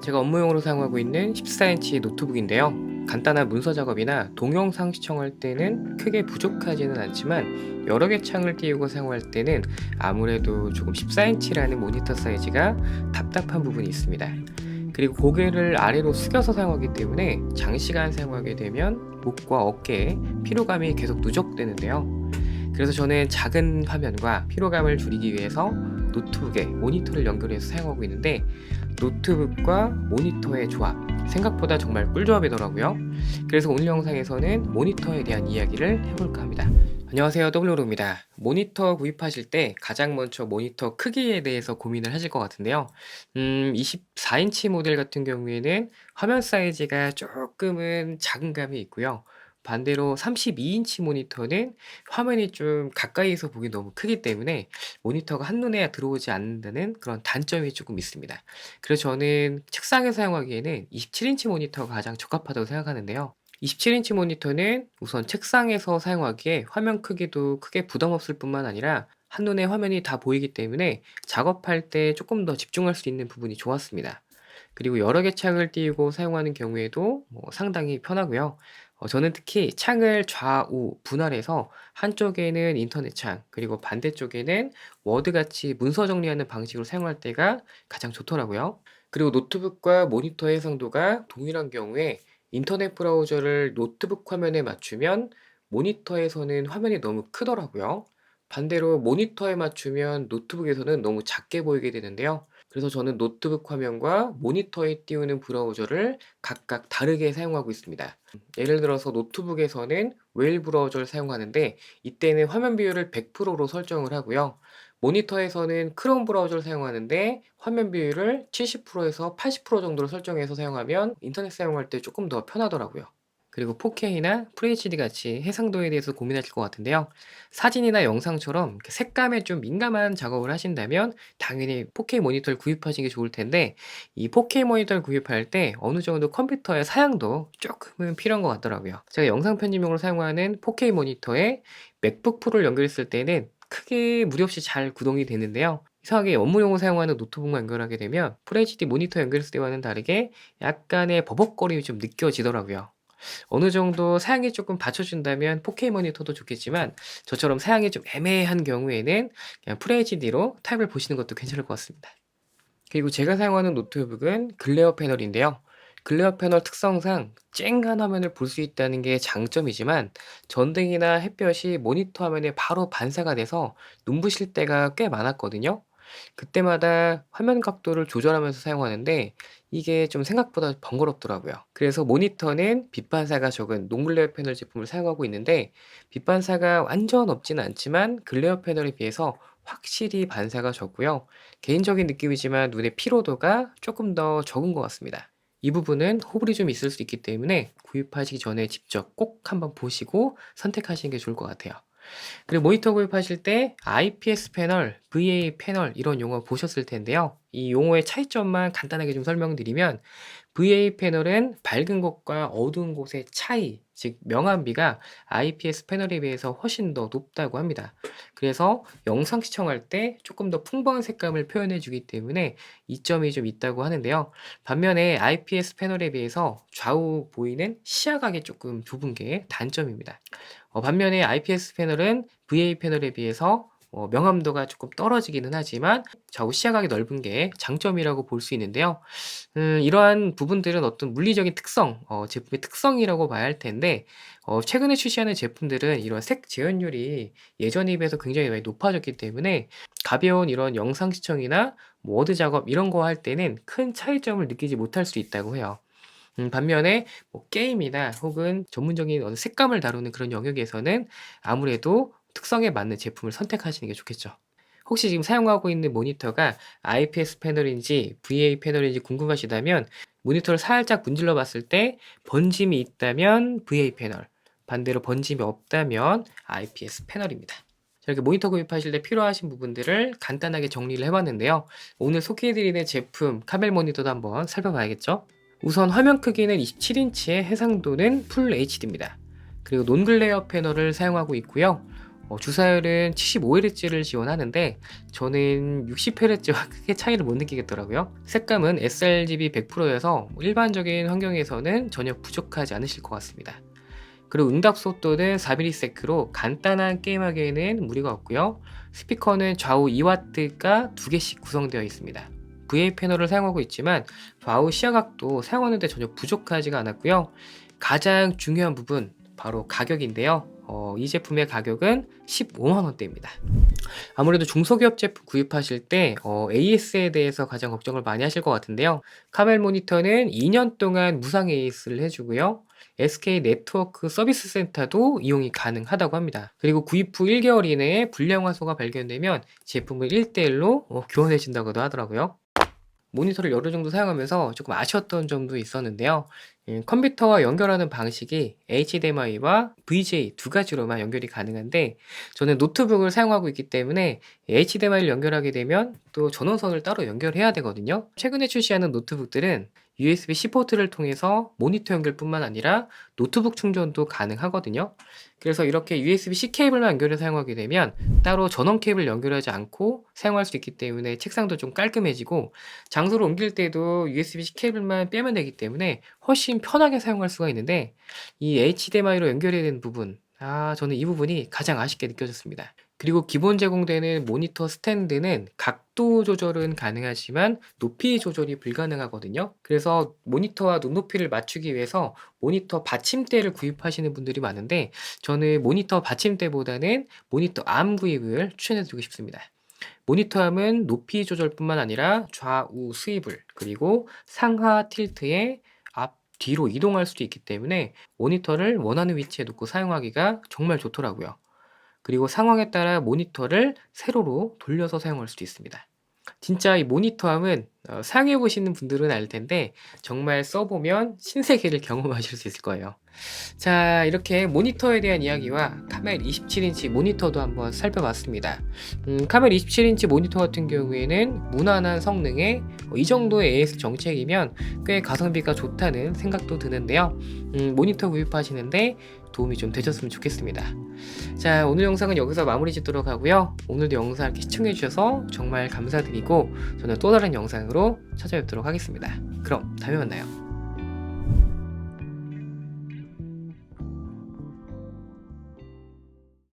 제가 업무용으로 사용하고 있는 14인치 노트북인데요. 간단한 문서 작업이나 동영상 시청할 때는 크게 부족하지는 않지만 여러 개 창을 띄우고 사용할 때는 아무래도 조금 14인치라는 모니터 사이즈가 답답한 부분이 있습니다. 그리고 고개를 아래로 숙여서 사용하기 때문에 장시간 사용하게 되면 목과 어깨에 피로감이 계속 누적되는데요. 그래서 저는 작은 화면과 피로감을 줄이기 위해서 노트북에 모니터를 연결해서 사용하고 있는데, 노트북과 모니터의 조합, 생각보다 정말 꿀조합이더라고요. 그래서 오늘 영상에서는 모니터에 대한 이야기를 해볼까 합니다. 안녕하세요, WRO입니다. 모니터 구입하실 때 가장 먼저 모니터 크기에 대해서 고민을 하실 것 같은데요. 24인치 모델 같은 경우에는 화면 사이즈가 조금은 작은 감이 있고요. 반대로 32인치 모니터는 화면이 좀 가까이서 보기 너무 크기 때문에 모니터가 한눈에 들어오지 않는다는 그런 단점이 조금 있습니다. 그래서 저는 책상에 사용하기에는 27인치 모니터가 가장 적합하다고 생각하는데요. 27인치 모니터는 우선 책상에서 사용하기에 화면 크기도 크게 부담 없을 뿐만 아니라 한눈에 화면이 다 보이기 때문에 작업할 때 조금 더 집중할 수 있는 부분이 좋았습니다. 그리고 여러 개 창을 띄우고 사용하는 경우에도 상당히 편하고요. 저는 특히 창을 좌우 분할해서 한쪽에는 인터넷 창, 그리고 반대쪽에는 워드같이 문서 정리하는 방식으로 사용할 때가 가장 좋더라고요. 그리고 노트북과 모니터 해상도가 동일한 경우에 인터넷 브라우저를 노트북 화면에 맞추면 모니터에서는 화면이 너무 크더라고요. 반대로 모니터에 맞추면 노트북에서는 너무 작게 보이게 되는데요. 그래서 저는 노트북 화면과 모니터에 띄우는 브라우저를 각각 다르게 사용하고 있습니다. 예를 들어서 노트북에서는 웨일 브라우저를 사용하는데, 이때는 화면 비율을 100%로 설정을 하고요. 모니터에서는 크롬 브라우저를 사용하는데 화면 비율을 70%에서 80% 정도로 설정해서 사용하면 인터넷 사용할 때 조금 더 편하더라고요. 그리고 4K나 FHD 같이 해상도에 대해서 고민하실 것 같은데요. 사진이나 영상처럼 이렇게 색감에 좀 민감한 작업을 하신다면 당연히 4K 모니터를 구입하시는 게 좋을 텐데, 이 4K 모니터를 구입할 때 어느 정도 컴퓨터의 사양도 조금은 필요한 것 같더라고요. 제가 영상 편집용으로 사용하는 4K 모니터에 맥북 프로를 연결했을 때는 크게 무리 없이 잘 구동이 되는데요. 이상하게 업무용으로 사용하는 노트북만 연결하게 되면 FHD 모니터 연결했을 때와는 다르게 약간의 버벅거림이 좀 느껴지더라고요. 어느 정도 사양이 조금 받쳐준다면 4K 모니터도 좋겠지만, 저처럼 사양이 좀 애매한 경우에는 그냥 FHD로 타입을 보시는 것도 괜찮을 것 같습니다. 그리고 제가 사용하는 노트북은 글레어 패널인데요. 글레어 패널 특성상 쨍한 화면을 볼 수 있다는 게 장점이지만, 전등이나 햇볕이 모니터 화면에 바로 반사가 돼서 눈부실 때가 꽤 많았거든요. 그때마다 화면 각도를 조절하면서 사용하는데 이게 좀 생각보다 번거롭더라고요. 그래서 모니터는 빛 반사가 적은 논글레어 패널 제품을 사용하고 있는데, 빛 반사가 완전 없지는 않지만 글레어 패널에 비해서 확실히 반사가 적고요. 개인적인 느낌이지만 눈의 피로도가 조금 더 적은 것 같습니다. 이 부분은 호불이 좀 있을 수 있기 때문에 구입하시기 전에 직접 꼭 한번 보시고 선택하시는 게 좋을 것 같아요. 그리고 모니터 구입하실 때 IPS 패널, VA 패널 이런 용어 보셨을 텐데요. 이 용어의 차이점만 간단하게 좀 설명드리면, VA 패널은 밝은 곳과 어두운 곳의 차이, 즉 명암비가 IPS 패널에 비해서 훨씬 더 높다고 합니다. 그래서 영상 시청할 때 조금 더 풍부한 색감을 표현해 주기 때문에 이점이 좀 있다고 하는데요. 반면에 IPS 패널에 비해서 좌우 보이는 시야각이 조금 좁은 게 단점입니다. 반면에 IPS 패널은 VA 패널에 비해서 명암도가 조금 떨어지기는 하지만 좌우 시야각이 넓은 게 장점이라고 볼 수 있는데요. 이러한 부분들은 어떤 물리적인 특성, 제품의 특성이라고 봐야 할 텐데, 최근에 출시하는 제품들은 이런 색 재현율이 예전에 비해서 굉장히 많이 높아졌기 때문에 가벼운 이런 영상 시청이나 워드 작업 이런 거 할 때는 큰 차이점을 느끼지 못할 수 있다고 해요. 반면에 게임이나 혹은 전문적인 어느 색감을 다루는 그런 영역에서는 아무래도 특성에 맞는 제품을 선택하시는 게 좋겠죠. 혹시 지금 사용하고 있는 모니터가 IPS 패널인지 VA 패널인지 궁금하시다면, 모니터를 살짝 문질러 봤을 때 번짐이 있다면 VA 패널, 반대로 번짐이 없다면 IPS 패널입니다. 자, 이렇게 모니터 구입하실 때 필요하신 부분들을 간단하게 정리를 해봤는데요. 오늘 소개해드리는 제품 카멜 모니터도 한번 살펴봐야겠죠. 우선 화면 크기는 27인치에 해상도는 풀 HD입니다. 그리고 논글레어 패널을 사용하고 있고요. 주사율은 75Hz를 지원하는데 저는 60Hz와 크게 차이를 못 느끼겠더라고요. 색감은 sRGB 100%여서 일반적인 환경에서는 전혀 부족하지 않으실 것 같습니다. 그리고 응답 속도는 4ms로 간단한 게임하기에는 무리가 없고요. 스피커는 좌우 2W가 2개씩 구성되어 있습니다. VA 패널을 사용하고 있지만 좌우 시야각도 사용하는데 전혀 부족하지가 않았고요. 가장 중요한 부분 바로 가격인데요. 이 제품의 가격은 15만원대입니다. 아무래도 중소기업 제품 구입하실 때 AS에 대해서 가장 걱정을 많이 하실 것 같은데요. 카멜 모니터는 2년 동안 무상 AS를 해주고요. SK 네트워크 서비스 센터도 이용이 가능하다고 합니다. 그리고 구입 후 1개월 이내에 불량 화소가 발견되면 제품을 1대1로 교환해 준다고도 하더라고요. 모니터를 여러 정도 사용하면서 조금 아쉬웠던 점도 있었는데요. 컴퓨터와 연결하는 방식이 HDMI와 VGA 두 가지로만 연결이 가능한데 저는 노트북을 사용하고 있기 때문에 HDMI를 연결하게 되면 또 전원선을 따로 연결해야 되거든요. 최근에 출시하는 노트북들은 USB-C 포트를 통해서 모니터 연결뿐만 아니라 노트북 충전도 가능하거든요. 그래서 이렇게 USB-C 케이블만 연결해 사용하게 되면 따로 전원 케이블 연결하지 않고 사용할 수 있기 때문에 책상도 좀 깔끔해지고 장소를 옮길 때도 USB-C 케이블만 빼면 되기 때문에 훨씬 편하게 사용할 수가 있는데 이 HDMI로 연결해야 되는 부분, 저는 이 부분이 가장 아쉽게 느껴졌습니다. 그리고 기본 제공되는 모니터 스탠드는 각도 조절은 가능하지만 높이 조절이 불가능하거든요. 그래서 모니터와 눈높이를 맞추기 위해서 모니터 받침대를 구입하시는 분들이 많은데 저는 모니터 받침대보다는 모니터 암 구입을 추천해 드리고 싶습니다. 모니터 암은 높이 조절뿐만 아니라 좌우 스위블 그리고 상하 틸트에 앞 뒤로 이동할 수도 있기 때문에 모니터를 원하는 위치에 놓고 사용하기가 정말 좋더라고요. 그리고 상황에 따라 모니터를 세로로 돌려서 사용할 수도 있습니다. 진짜 이 모니터함은 사용해 보시는 분들은 알 텐데 정말 써보면 신세계를 경험하실 수 있을 거예요. 자, 이렇게 모니터에 대한 이야기와 카멜 27인치 모니터도 한번 살펴봤습니다. 카멜 27인치 모니터 같은 경우에는 무난한 성능에 이 정도의 AS 정책이면 꽤 가성비가 좋다는 생각도 드는데요. 모니터 구입하시는데 도움이 좀 되셨으면 좋겠습니다. 자, 오늘 영상은 여기서 마무리 짓도록 하고요. 오늘도 영상 이렇게 시청해 주셔서 정말 감사드리고 저는 또 다른 영상으로 찾아뵙도록 하겠습니다. 그럼 다음에 만나요.